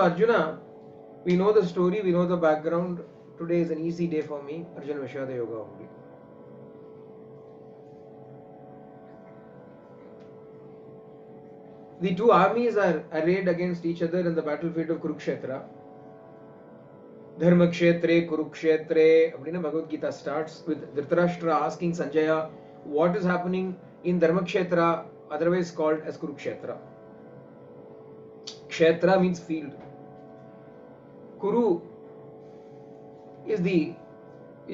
So Arjuna, we know the story, we know the background. Today is an easy day for me. Arjuna Vishada Yoga only. The two armies are arrayed against each other in the battlefield of Kurukshetra. Dharmakshetre, Kurukshetre. Bhagavad Gita starts with Dhritarashtra asking Sanjaya what is happening in Dharmakshetra, otherwise called as Kurukshetra. Kshetra means field. Kuru is the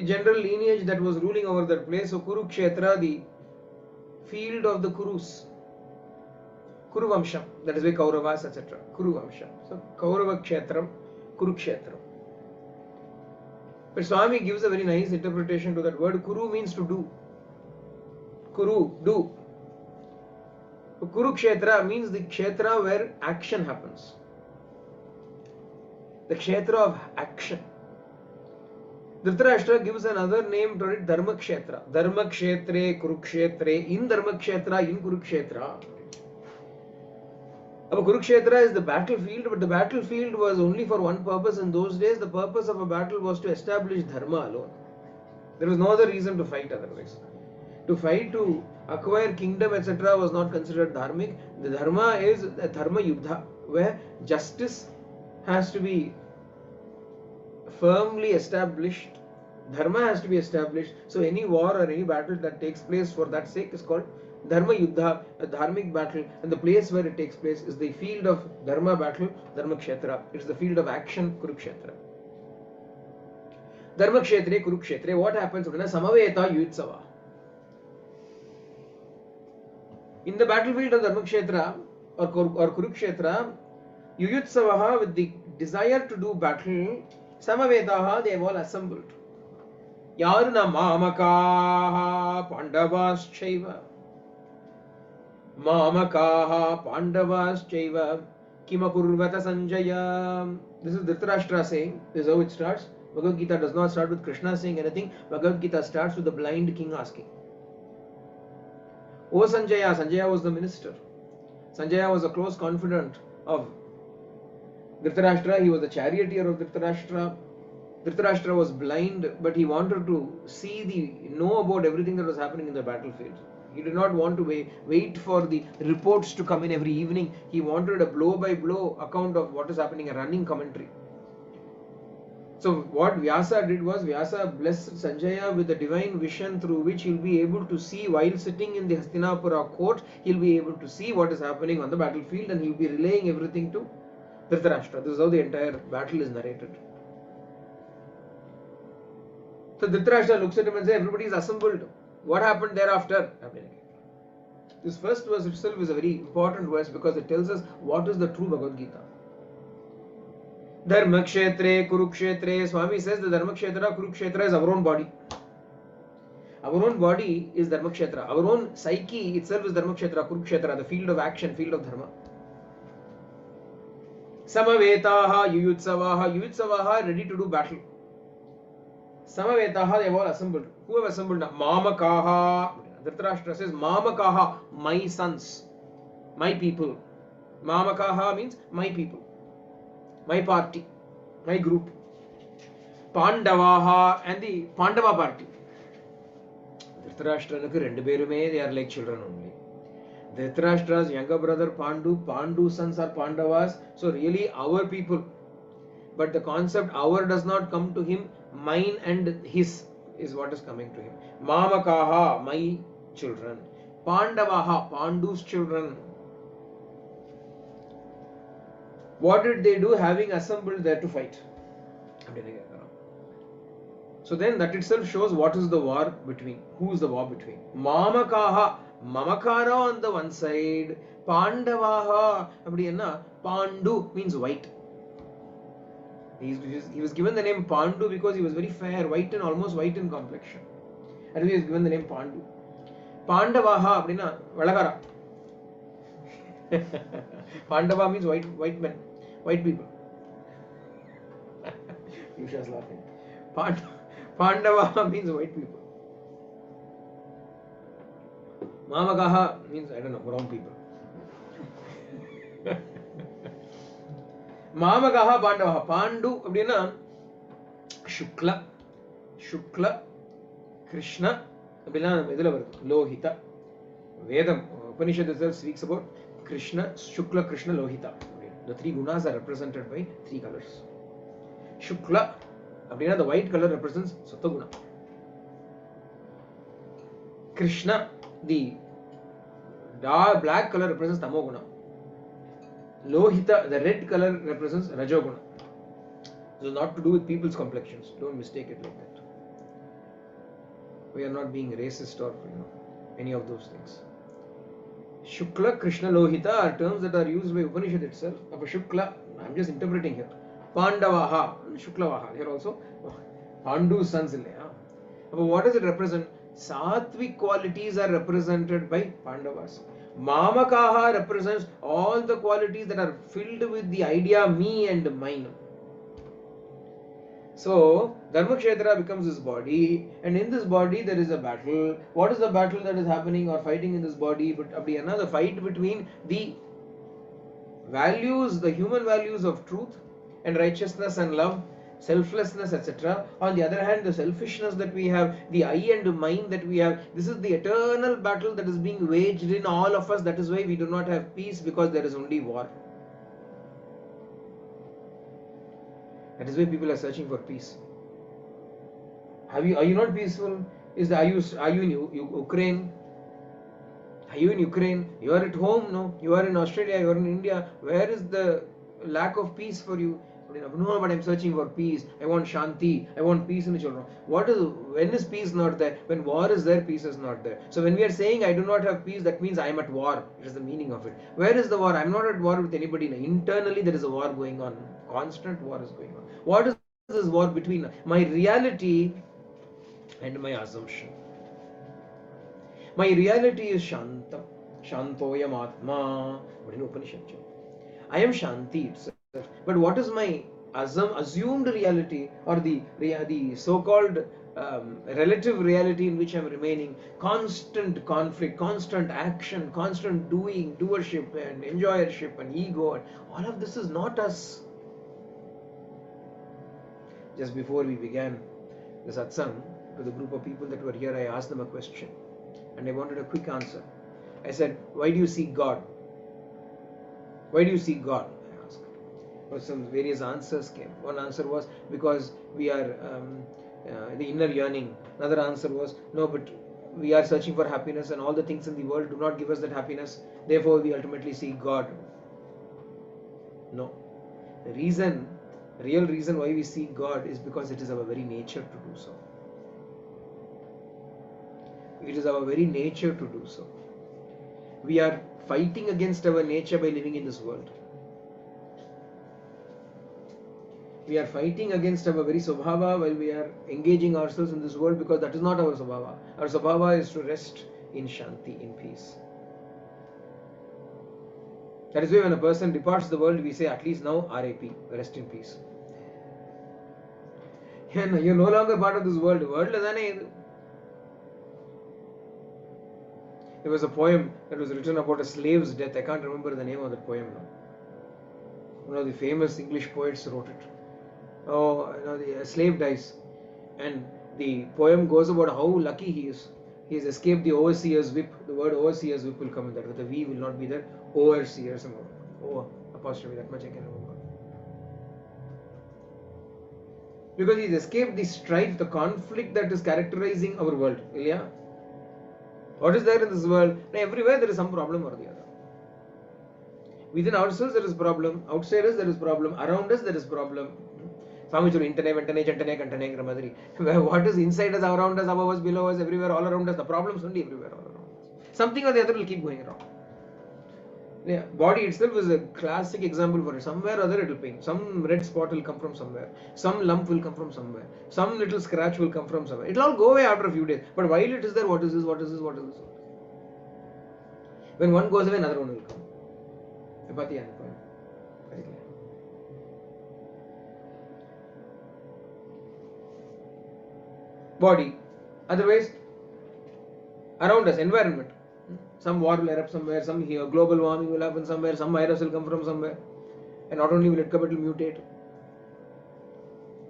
general lineage that was ruling over that place. So Kurukshetra, the field of the Kurus. Kuru Vamsham, that is why Kauravas, etc. Kuru Vamsham. So Kaurava Kshetram, Kurukshetram. But Swami gives a very nice interpretation to that word. Kuru means to do. Kuru, do. Kurukshetra means the kshetra where action happens. The kshetra of action. Dhritarashtra gives another name to it, Dharmakshetra. Dharmakshetre, Kurukshetre, in Dharmakshetra, in Kurukshetra. Kurukshetra is the battlefield, but the battlefield was only for one purpose in those days. The purpose of a battle was to establish dharma alone. There was no other reason to fight otherwise. To fight to acquire kingdom, etc. was not considered dharmic. The dharma is a dharma yuddha, where justice has to be firmly established. Dharma has to be established. So any war or any battle that takes place for that sake is called Dharma Yuddha, a dharmic battle, and the place where it takes place is the field of Dharma battle, Dharma Kshetra. It is the field of action, Kurukshetra. Dharma Kshetre, Kurukshetre. What happens? Samaveta Yutsava. In the battlefield of Dharma Kshetra or Kurukshetra, Yuyutsavaha, with the desire to do battle, Samavetaha, they have all assembled. Yaruna Mamakaha Pandavaschaiva. Mamakaha Pandavaschaiva Kimakurvata Sanjaya. This is Dhritarashtra saying. This is how it starts. Bhagavad Gita does not start with Krishna saying anything. Bhagavad Gita starts with the blind king asking. O Sanjaya. Sanjaya was the minister. Sanjaya was a close confidant of Dhritarashtra. He was the charioteer of Dhritarashtra. Dhritarashtra was blind, but he wanted to know about everything that was happening in the battlefield. He did not want to wait for the reports to come in every evening. He wanted a blow-by-blow account of what is happening, a running commentary. So what Vyasa did was, Vyasa blessed Sanjaya with a divine vision through which he will be able to see while sitting in the Hastinapura court. He will be able to see what is happening on the battlefield, and he will be relaying everything to Dhritarashtra. This is how the entire battle is narrated. So Dhritarashtra looks at him and says, everybody is assembled. What happened thereafter? This first verse itself is a very important verse because it tells us what is the true Bhagavad Gita. Dharmakshetre, Kurukshetre. Swami says the Dharmakshetra, Kurukshetra is our own body. Our own body is Dharmakshetra. Our own psyche itself is Dharmakshetra, Kurukshetra, the field of action, field of Dharma. Samavetaha, Yuyutsavaha. Yuyutsavaha, ready to do battle. Samavetaha, they have all assembled. Who have assembled now? Mamakaha. Dhritarashtra says, Mamakaha, my sons, my people. Mamakaha means my people, my party, my group. Pandavaha and the Pandava party. Dhritarashtra, they are like children only. Dhritarashtra's younger brother Pandu's sons are Pandavas. So really our people. But the concept our does not come to him. Mine and his is what is coming to him. Mamakaha, my children. Pandavaha, Pandu's children. What did they do having assembled there to fight? So then that itself shows what is the war between. Who is the war between? Mamakaha, Mamakara on the one side. Pandavaha, Pandu means white. He was given the name Pandu because he was very fair, white and almost white in complexion. And he was given the name Pandu. Pandavaha, Valagara. Pandava means white men, white people. Yusha's laughing. Pandava means white people. Mamakaha means, brown people. Mamakaha Pandavaha. Pandu அப்படின்னா Shukla, Shukla, Krishna அப்படின்னா இதில் வருது Lohitha. Vedam, Upanishad itself speaks about Krishna, Shukla, Krishna, Lohita. The three gunas are represented by three colors. Shukla, அப்படின்னா the white color represents Sattva-guna. Krishna, the dark black color represents Tamo-guna. Lohita, the red color represents Rajo-guna. So not to do with people's complexions. Don't mistake it like that. We are not being racist or any of those things. Shukla, Krishna, Lohita are terms that are used by Upanishad itself. But Shukla, I am just interpreting here. Pandavaha, Shuklavaha. Here also, Pandu's sons. But what does it represent? Sattvic qualities are represented by Pandavas. Mamakaha represents all the qualities that are filled with the idea me and mine. So, Dharmakshetra becomes this body, and in this body there is a battle. What is the battle that is happening or fighting in this body? But the fight between the values, the human values of truth and righteousness and love, selflessness, etc. On the other hand, the selfishness that we have, the I and mind that we have, this is the eternal battle that is being waged in all of us. That is why we do not have peace, because there is only war. That is why people are searching for peace. Are you not peaceful? Are you in Ukraine? Are you in Ukraine? You are at home, no? You are in Australia, you are in India. Where is the lack of peace for you? No, but I am searching for peace. I want Shanti. I want peace in the children. When is peace not there? When war is there, peace is not there. So when we are saying I do not have peace, that means I am at war. It is the meaning of it. Where is the war? I am not at war with anybody. Internally there is a war going on. Constant war is going on. What is this war between my reality and my assumption? My reality is Shantam. Shantoyam Atma. What in Upanishad? I am Shanti itself. But what is my assumed reality, or the so-called relative reality in which I am remaining? Constant conflict, constant action, constant doership and enjoyership and ego. And all of this is not us. Just before we began the satsang, to the group of people that were here, I asked them a question and I wanted a quick answer. I said, why do you seek God? Why do you seek God? I asked. Well, some various answers came. One answer was because we are the inner yearning. Another answer was, no, but we are searching for happiness and all the things in the world do not give us that happiness. Therefore, we ultimately seek God. No. The real reason why we seek God is because it is our very nature to do so. It is our very nature to do so. We are fighting against our nature by living in this world. We are fighting against our very Swabhava while we are engaging ourselves in this world, because that is not our Swabhava. Our Swabhava is to rest in Shanti, in peace. That is why when a person departs the world, we say at least now RIP, rest in peace. You are no longer part of this world. There was a poem that was written about a slave's death. I can't remember the name of the poem now. One of the famous English poets wrote it. A slave dies, and the poem goes about how lucky he is. He has escaped the overseer's whip. The word overseer's whip will come in that. With the V will not be there. Overseers. Apostrophe. That much I can remember. Because he has escaped the strife, the conflict that is characterizing our world. Ilya? What is there in this world? Everywhere there is some problem or the other. Within ourselves there is problem. Outside us there is problem. Around us there is problem. What is inside us, around us, above us, below us, everywhere, all around us? The problems only everywhere, all around us. Something or the other will keep going wrong. Body itself is a classic example for it. Somewhere or other it will pain. Some red spot will come from somewhere. Some lump will come from somewhere. Some little scratch will come from somewhere. It will all go away after a few days. But while it is there, what is this? What is this? What is this? When one goes away, another one will come. Body. Otherwise, around us, environment. Some war will erupt somewhere, some global warming will happen somewhere, some virus will come from somewhere. And not only will it come, it will mutate.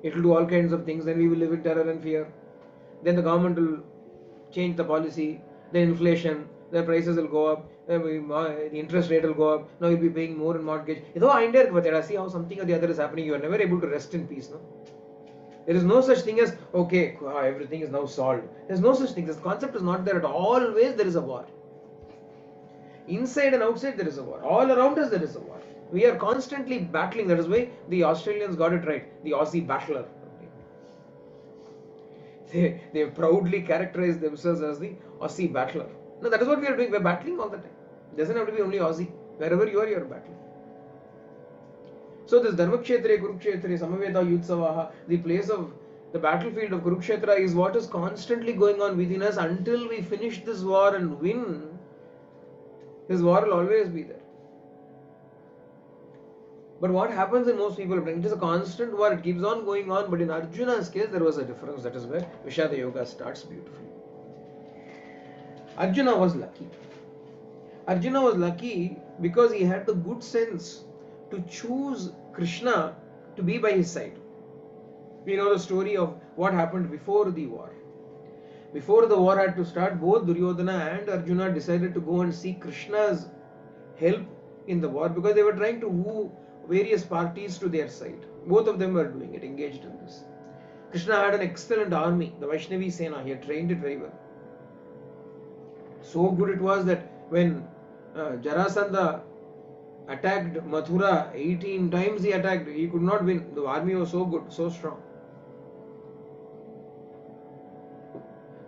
It will do all kinds of things. Then we will live in terror and fear. Then the government will change the policy. Then inflation, the prices will go up. The interest rate will go up. Now you'll be paying more in mortgage. See how something or the other is happening. You are never able to rest in peace. No? There is no such thing as, okay, everything is now solved. There is no such thing. This concept is not there at all. Always there is a war. Inside and outside there is a war. All around us there is a war. We are constantly battling. That is why the Australians got it right. The Aussie battler. They proudly characterize themselves as the Aussie battler. No, that is what we are doing. We are battling all the time. It doesn't have to be only Aussie. Wherever you are battling. So this Dharmakshetra, Kurukshetra, Samaveta, Yutsavaha, the place of the battlefield of Kurukshetra is what is constantly going on within us until we finish this war and win. This war will always be there. But what happens in most people, it is a constant war, it keeps on going on, but in Arjuna's case there was a difference. That is where Vishada Yoga starts beautifully. Arjuna was lucky. Arjuna was lucky because he had the good sense to choose Krishna to be by his side. We know the story of what happened before the war. Before the war had to start, both Duryodhana and Arjuna decided to go and seek Krishna's help in the war because they were trying to woo various parties to their side. Both of them were doing it, engaged in this. Krishna had an excellent army, the Vaishnavi Sena. He had trained it very well. So good it was that when Jarasandha attacked Mathura, 18 times he attacked, he could not win. The army was so good, so strong.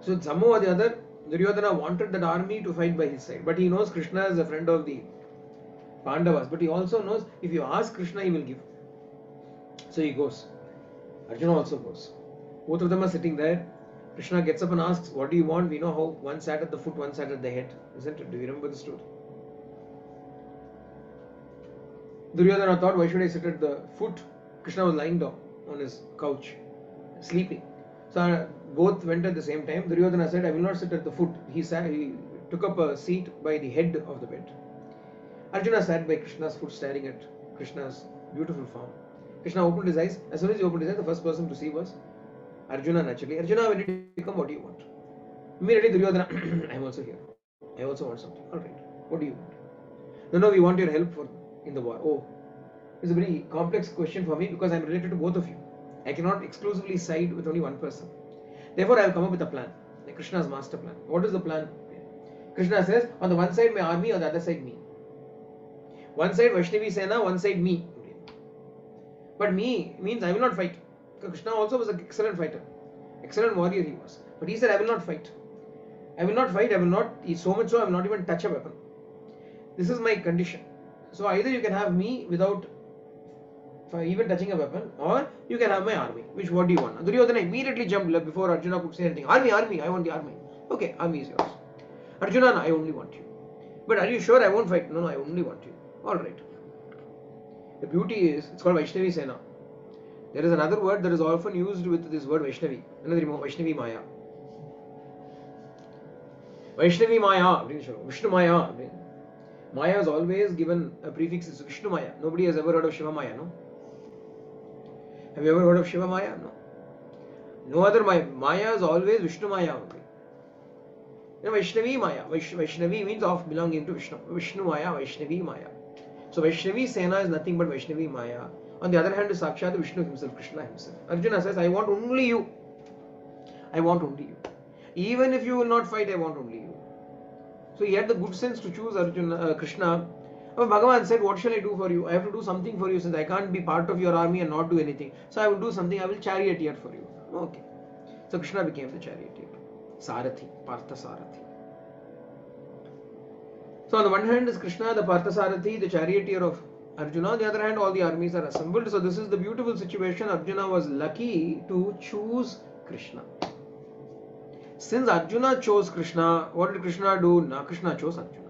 So somehow or the other, Duryodhana wanted that army to fight by his side. But he knows Krishna is a friend of the Pandavas. But he also knows if you ask Krishna, he will give. So he goes. Arjuna also goes. Both of them are sitting there. Krishna gets up and asks, what do you want? We know how one sat at the foot, one sat at the head. Isn't it? Do you remember the story? Duryodhana thought, why should I sit at the foot? Krishna was lying down on his couch, sleeping. So both went at the same time. Duryodhana said, I will not sit at the foot. He took up a seat by the head of the bed. Arjuna sat by Krishna's foot, staring at Krishna's beautiful form. Krishna opened his eyes. As soon as he opened his eyes, the first person to see was Arjuna naturally. Arjuna, when did you come? What do you want? Immediately Duryodhana, I am also here. I also want something. Alright, what do you want? No, we want your help in the war. Oh, it's a very complex question for me because I am related to both of you. I cannot exclusively side with only one person. Therefore, I have come up with a plan, like Krishna's master plan. What is the plan? Krishna says, on the one side my army, on the other side me. One side Vaishnavi Sena, one side me. But me means I will not fight. Krishna also was an excellent fighter. Excellent warrior he was. But he said, I will not fight. I will not fight, I will not, so much so I will not even touch a weapon. This is my condition. So either you can have me without even touching a weapon, or you can have my army. What do you want? Duryodhana immediately jumped before Arjuna could say anything. Army, I want the army. Okay, army is yours. Arjuna, no, I only want you. But are you sure I won't fight? No, I only want you. Alright. The beauty is, it's called Vaishnavi Sena. There is another word that is often used with this word Vaishnavi. Another Vaishnavi Maya. Vaishnavi Maya, Vishnu Maya. Maya is always given a prefix, it's Vishnu Maya. Nobody has ever heard of Shiva Maya, no? Have you ever heard of Shiva Maya? No. No other Maya. Maya is always Vishnu Maya only. Vaishnavi Maya. Vaishnavi means of belonging to Vishnu. Vishnu Maya, Vaishnavi Maya. So Vaishnavi Sena is nothing but Vaishnavi Maya. On the other hand is Sakshat Vishnu himself, Krishna himself. Arjuna says, I want only you. I want only you. Even if you will not fight, I want only you. So he had the good sense to choose Krishna. Bhagavan said, what shall I do for you? I have to do something for you since I can't be part of your army and not do anything. So I will do something, I will charioteer for you. Okay. So Krishna became the charioteer. Sarathi, Partha Sarathi. So on the one hand is Krishna, the Partha Sarathi, the charioteer of Arjuna. On the other hand, all the armies are assembled. So this is the beautiful situation. Arjuna was lucky to choose Krishna. Since Arjuna chose Krishna, what did Krishna do? Krishna chose Arjuna.